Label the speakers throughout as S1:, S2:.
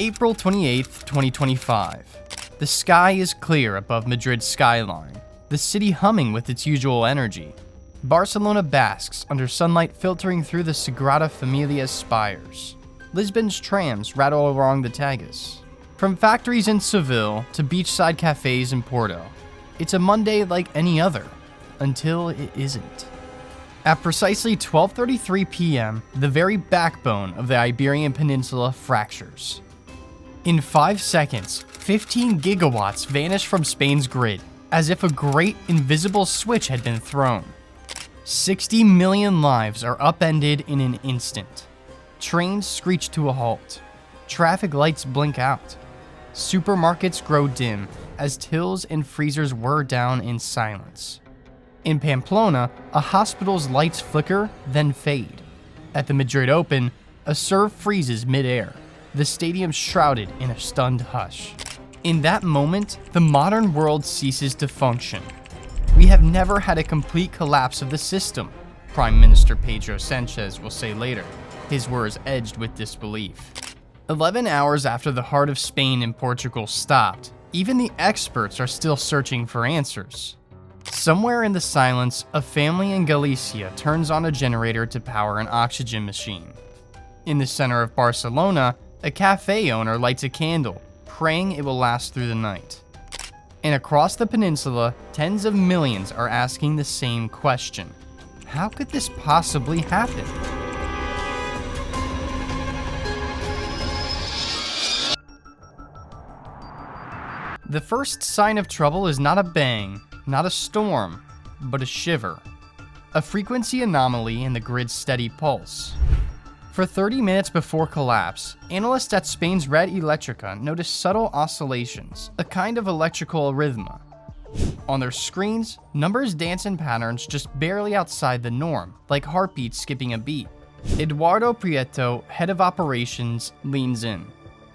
S1: April 28th, 2025. The sky is clear above Madrid's skyline, the city humming with its usual energy. Barcelona basks under sunlight filtering through the Sagrada Familia's spires. Lisbon's trams rattle along the Tagus. From factories in Seville to beachside cafes in Porto, it's a Monday like any other, until it isn't. At precisely 12:33 p.m., the very backbone of the Iberian Peninsula fractures. In 5 seconds, 15 gigawatts vanish from Spain's grid, as if a great invisible switch had been thrown. 60 million lives are upended in an instant. Trains screech to a halt. Traffic lights blink out. Supermarkets grow dim as tills and freezers whir down in silence. In Pamplona, a hospital's lights flicker, then fade. At the Madrid Open, a serve freezes mid-air, the stadium shrouded in a stunned hush. In that moment, the modern world ceases to function. We have never had a complete collapse of the system, Prime Minister Pedro Sanchez will say later, his words edged with disbelief. 11 hours after the heart of Spain and Portugal stopped, even the experts are still searching for answers. Somewhere in the silence, a family in Galicia turns on a generator to power an oxygen machine. In the center of Barcelona, a cafe owner lights a candle, praying it will last through the night. And across the peninsula, tens of millions are asking the same question. How could this possibly happen? The first sign of trouble is not a bang, not a storm, but a shiver. A frequency anomaly in the grid's steady pulse. For 30 minutes before collapse, analysts at Spain's Red Eléctrica noticed subtle oscillations, a kind of electrical arrhythmia. On their screens, numbers dance in patterns just barely outside the norm, like heartbeats skipping a beat. Eduardo Prieto, head of operations, leans in.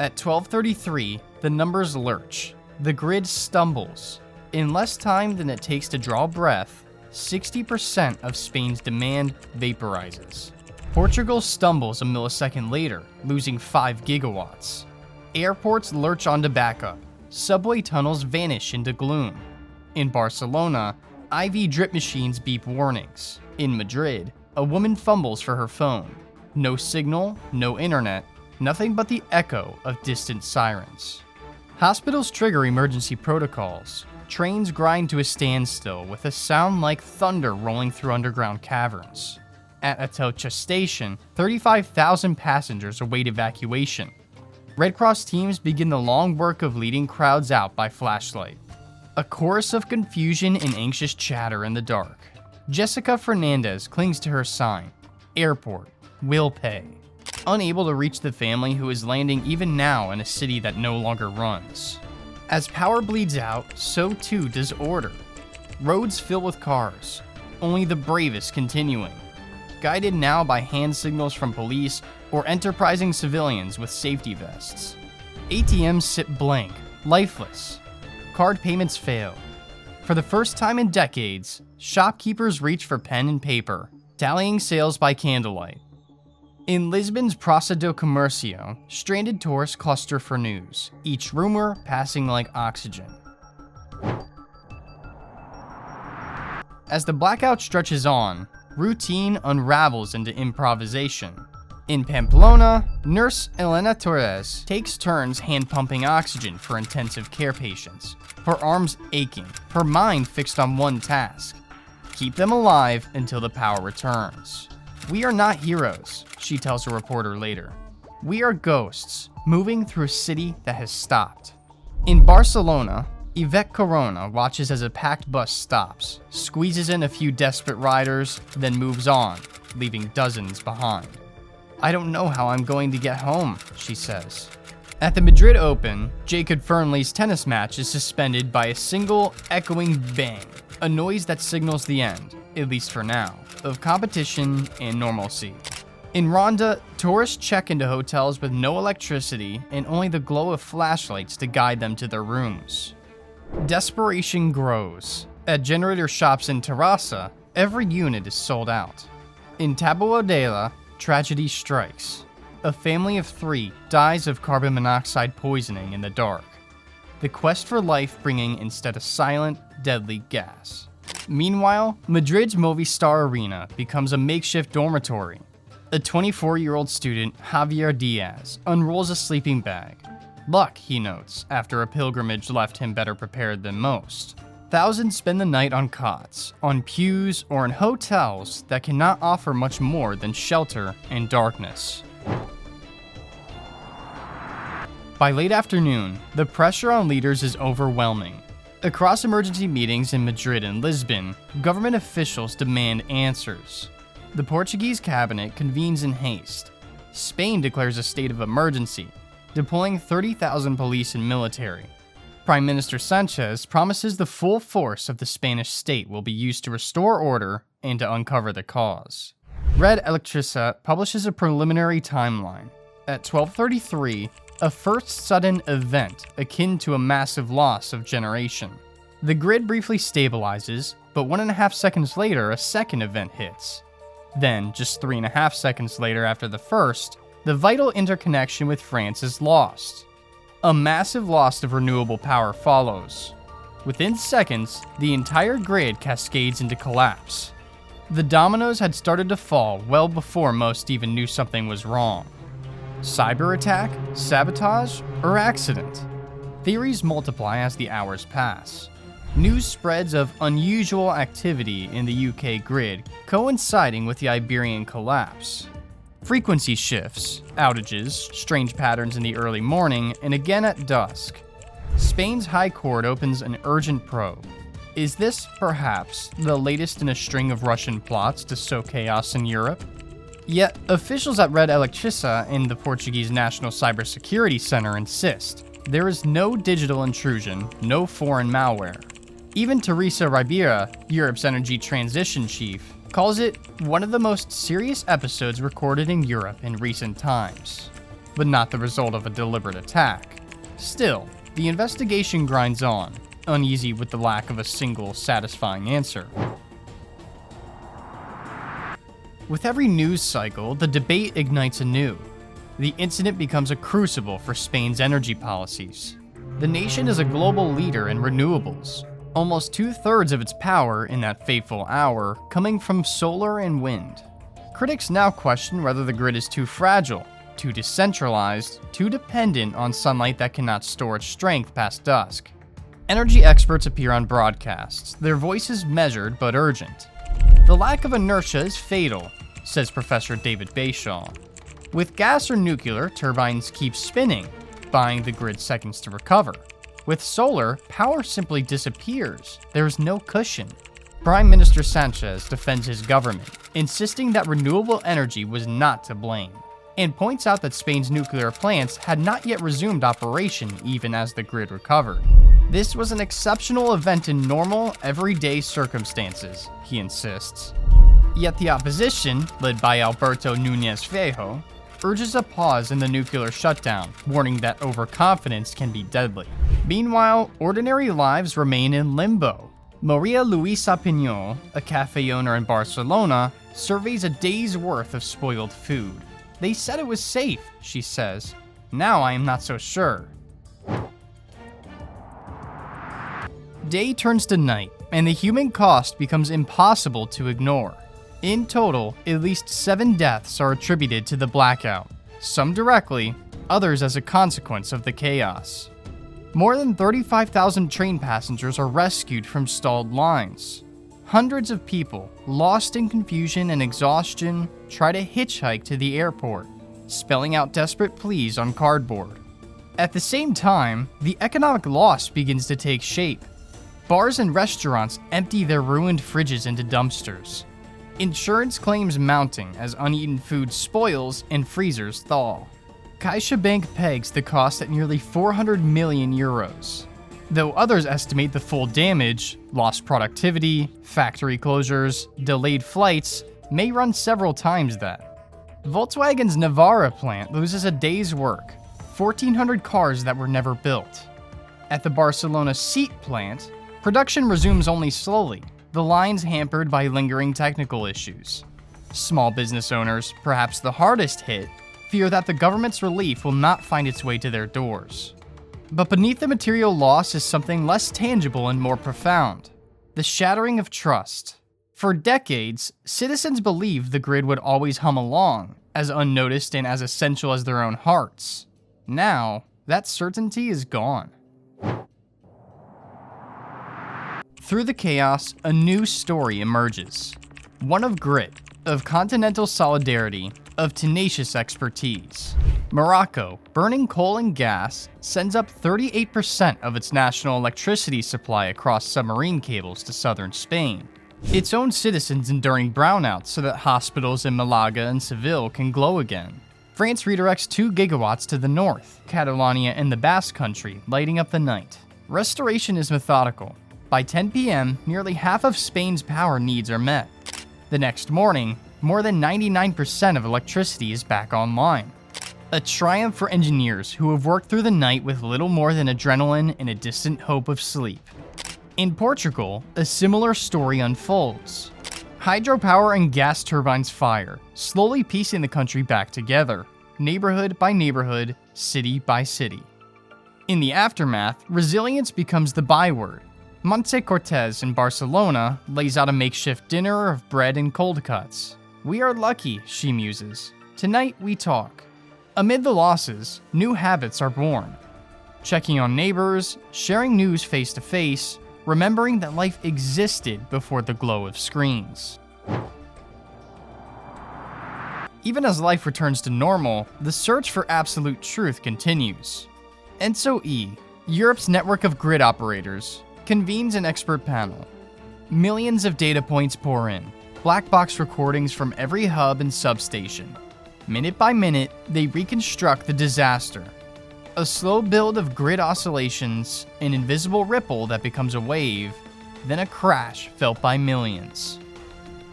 S1: At 12:33, the numbers lurch. The grid stumbles. In less time than it takes to draw breath, 60% of Spain's demand vaporizes. Portugal stumbles a millisecond later, losing 5 gigawatts. Airports lurch onto backup. Subway tunnels vanish into gloom. In Barcelona, IV drip machines beep warnings. In Madrid, a woman fumbles for her phone. No signal, no internet, nothing but the echo of distant sirens. Hospitals trigger emergency protocols. Trains grind to a standstill with a sound like thunder rolling through underground caverns. At Atocha Station, 35,000 passengers await evacuation. Red Cross teams begin the long work of leading crowds out by flashlight. A chorus of confusion and anxious chatter in the dark. Jessica Fernandez clings to her sign. Airport. Will pay. Unable to reach the family who is landing even now in a city that no longer runs. As power bleeds out, so too does order. Roads fill with cars. Only the bravest continuing. Guided now by hand signals from police or enterprising civilians with safety vests. ATMs sit blank, lifeless. Card payments fail. For the first time in decades, shopkeepers reach for pen and paper, tallying sales by candlelight. In Lisbon's Praça do Comércio, stranded tourists cluster for news, each rumor passing like oxygen. As the blackout stretches on, routine unravels into improvisation. In Pamplona, nurse Elena Torres takes turns hand-pumping oxygen for intensive care patients, her arms aching, her mind fixed on one task: keep them alive until the power returns. "We are not heroes," she tells a reporter later. "We are ghosts, moving through a city that has stopped." In Barcelona, Yvette Corona watches as a packed bus stops, squeezes in a few desperate riders, then moves on, leaving dozens behind. "I don't know how I'm going to get home," she says. At the Madrid Open, Jacob Fernley's tennis match is suspended by a single, echoing bang, a noise that signals the end, at least for now, of competition and normalcy. In Ronda, tourists check into hotels with no electricity and only the glow of flashlights to guide them to their rooms. Desperation grows. At generator shops in Terrassa, every unit is sold out. In Taboadela, tragedy strikes. a family of 3 dies of carbon monoxide poisoning in the dark. The quest for life bringing instead a silent, deadly gas. Meanwhile, Madrid's Movistar Arena becomes a makeshift dormitory. A 24-year-old student, Javier Diaz, unrolls a sleeping bag. Luck, he notes, after a pilgrimage left him better prepared than most. Thousands spend the night on cots, on pews, or in hotels that cannot offer much more than shelter and darkness. By late afternoon, the pressure on leaders is overwhelming. Across emergency meetings in Madrid and Lisbon, government officials demand answers. The Portuguese cabinet convenes in haste. Spain declares a state of emergency, deploying 30,000 police and military. Prime Minister Sanchez promises the full force of the Spanish state will be used to restore order and to uncover the cause. Red Electricidad publishes a preliminary timeline. At 12:33, a first sudden event akin to a massive loss of generation. The grid briefly stabilizes, but 1.5 seconds later, a second event hits. Then, just 3.5 seconds later after the first, the vital interconnection with France is lost. A massive loss of renewable power follows. Within seconds, the entire grid cascades into collapse. The dominoes had started to fall well before most even knew something was wrong. Cyberattack, sabotage, or accident? Theories multiply as the hours pass. News spreads of unusual activity in the UK grid coinciding with the Iberian collapse. Frequency shifts, outages, strange patterns in the early morning, and again at dusk. Spain's High Court opens an urgent probe. Is this, perhaps, the latest in a string of Russian plots to sow chaos in Europe? Yet, officials at Red Electricidad and the Portuguese National Cybersecurity Center insist there is no digital intrusion, no foreign malware. Even Teresa Ribera, Europe's energy transition chief, calls it one of the most serious episodes recorded in Europe in recent times, but not the result of a deliberate attack. Still, the investigation grinds on, uneasy with the lack of a single satisfying answer. With every news cycle, the debate ignites anew. The incident becomes a crucible for Spain's energy policies. The nation is a global leader in renewables, almost 2/3 of its power in that fateful hour coming from solar and wind. Critics now question whether the grid is too fragile, too decentralized, too dependent on sunlight that cannot store its strength past dusk. Energy experts appear on broadcasts, their voices measured but urgent. The lack of inertia is fatal, says Professor David Bashaw. With gas or nuclear, turbines keep spinning, buying the grid seconds to recover. With solar, power simply disappears. There is no cushion. Prime Minister Sanchez defends his government, insisting that renewable energy was not to blame, and points out that Spain's nuclear plants had not yet resumed operation even as the grid recovered. This was an exceptional event in normal, everyday circumstances, he insists. Yet the opposition, led by Alberto Núñez Feijóo, urges a pause in the nuclear shutdown, warning that overconfidence can be deadly. Meanwhile, ordinary lives remain in limbo. Maria Luisa Piñol, a cafe owner in Barcelona, surveys a day's worth of spoiled food. They said it was safe, she says. Now I am not so sure. Day turns to night, and the human cost becomes impossible to ignore. In total, at least 7 deaths are attributed to the blackout, some directly, others as a consequence of the chaos. More than 35,000 train passengers are rescued from stalled lines. Hundreds of people, lost in confusion and exhaustion, try to hitchhike to the airport, spelling out desperate pleas on cardboard. At the same time, the economic loss begins to take shape. Bars and restaurants empty their ruined fridges into dumpsters. Insurance claims mounting as uneaten food spoils and freezers thaw. CaixaBank pegs the cost at nearly 400 million euros. Though others estimate the full damage, lost productivity, factory closures, delayed flights, may run several times that. Volkswagen's Navarra plant loses a day's work, 1,400 cars that were never built. At the Barcelona Seat plant, production resumes only slowly, the lines hampered by lingering technical issues. Small business owners, perhaps the hardest hit, fear that the government's relief will not find its way to their doors. But beneath the material loss is something less tangible and more profound: the shattering of trust. For decades, citizens believed the grid would always hum along, as unnoticed and as essential as their own hearts. Now, that certainty is gone. Through the chaos, a new story emerges. One of grit, of continental solidarity, of tenacious expertise. Morocco, burning coal and gas, sends up 38% of its national electricity supply across submarine cables to southern Spain. Its own citizens enduring brownouts so that hospitals in Malaga and Seville can glow again. France redirects 2 gigawatts to the north, Catalonia and the Basque Country lighting up the night. Restoration is methodical. By 10 p.m., nearly half of Spain's power needs are met. The next morning, more than 99% of electricity is back online. A triumph for engineers who have worked through the night with little more than adrenaline and a distant hope of sleep. In Portugal, a similar story unfolds. Hydropower and gas turbines fire, slowly piecing the country back together, neighborhood by neighborhood, city by city. In the aftermath, resilience becomes the byword. Montse Cortez in Barcelona lays out a makeshift dinner of bread and cold cuts. "We are lucky," she muses. "Tonight we talk." Amid the losses, new habits are born. Checking on neighbors, sharing news face to face, remembering that life existed before the glow of screens. Even as life returns to normal, the search for absolute truth continues. ENTSO-E, Europe's network of grid operators, convenes an expert panel. Millions of data points pour in, black box recordings from every hub and substation. Minute by minute, they reconstruct the disaster. A slow build of grid oscillations, an invisible ripple that becomes a wave, then a crash felt by millions.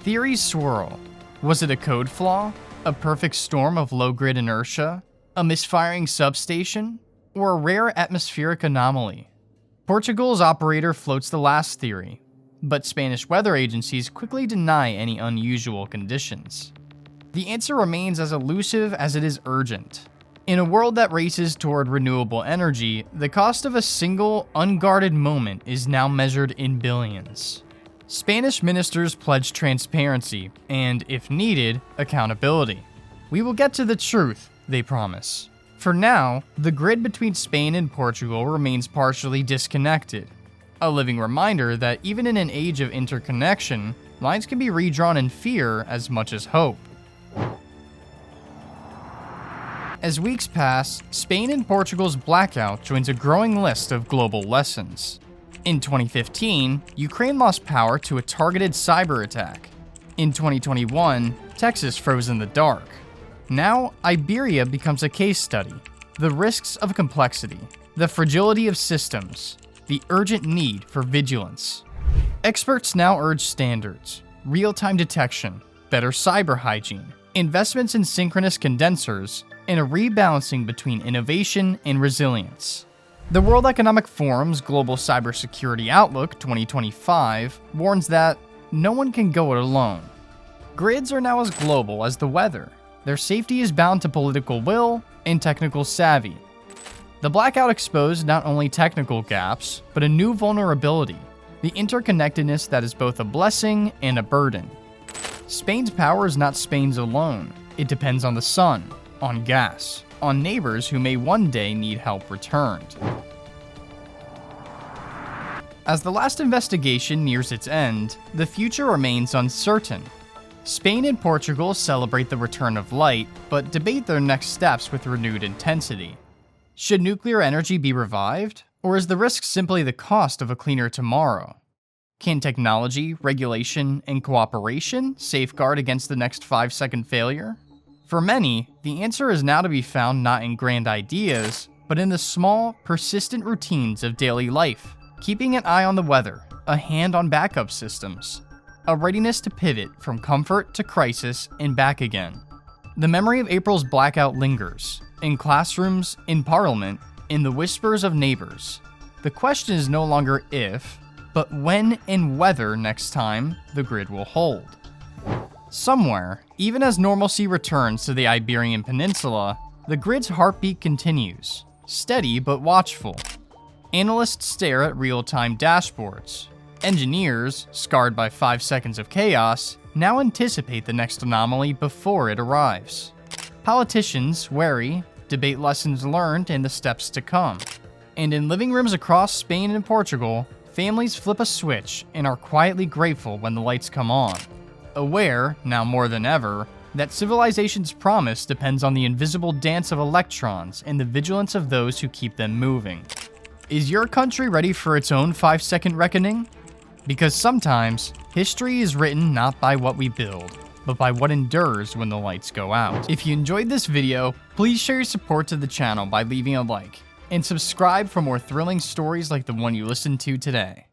S1: Theories swirl. Was it a code flaw? A perfect storm of low grid inertia? A misfiring substation? Or a rare atmospheric anomaly? Portugal's operator floats the last theory, but Spanish weather agencies quickly deny any unusual conditions. The answer remains as elusive as it is urgent. In a world that races toward renewable energy, the cost of a single, unguarded moment is now measured in billions. Spanish ministers pledge transparency and, if needed, accountability. "We will get to the truth," they promise. For now, the grid between Spain and Portugal remains partially disconnected. A living reminder that even in an age of interconnection, lines can be redrawn in fear as much as hope. As weeks pass, Spain and Portugal's blackout joins a growing list of global lessons. In 2015, Ukraine lost power to a targeted cyberattack. In 2021, Texas froze in the dark. Now, Iberia becomes a case study. The risks of complexity, the fragility of systems, the urgent need for vigilance. Experts now urge standards, real-time detection, better cyber hygiene, investments in synchronous condensers, and a rebalancing between innovation and resilience. The World Economic Forum's Global Cybersecurity Outlook 2025 warns that no one can go it alone. Grids are now as global as the weather. Their safety is bound to political will and technical savvy. The blackout exposed not only technical gaps, but a new vulnerability, the interconnectedness that is both a blessing and a burden. Spain's power is not Spain's alone. It depends on the sun, on gas, on neighbors who may one day need help returned. As the last investigation nears its end, the future remains uncertain. Spain and Portugal celebrate the return of light, but debate their next steps with renewed intensity. Should nuclear energy be revived, or is the risk simply the cost of a cleaner tomorrow? Can technology, regulation, and cooperation safeguard against the next 5-second failure? For many, the answer is now to be found not in grand ideas, but in the small, persistent routines of daily life. Keeping an eye on the weather, a hand on backup systems, a readiness to pivot from comfort to crisis and back again. The memory of April's blackout lingers, in classrooms, in parliament, in the whispers of neighbors. The question is no longer if, but when and whether next time the grid will hold. Somewhere, even as normalcy returns to the Iberian Peninsula, the grid's heartbeat continues, steady but watchful. Analysts stare at real-time dashboards. Engineers, scarred by 5 seconds of chaos, now anticipate the next anomaly before it arrives. Politicians, wary, debate lessons learned and the steps to come. And in living rooms across Spain and Portugal, families flip a switch and are quietly grateful when the lights come on. Aware, now more than ever, that civilization's promise depends on the invisible dance of electrons and the vigilance of those who keep them moving. Is your country ready for its own 5-second reckoning? Because sometimes, history is written not by what we build, but by what endures when the lights go out. If you enjoyed this video, please show your support to the channel by leaving a like, and subscribe for more thrilling stories like the one you listened to today.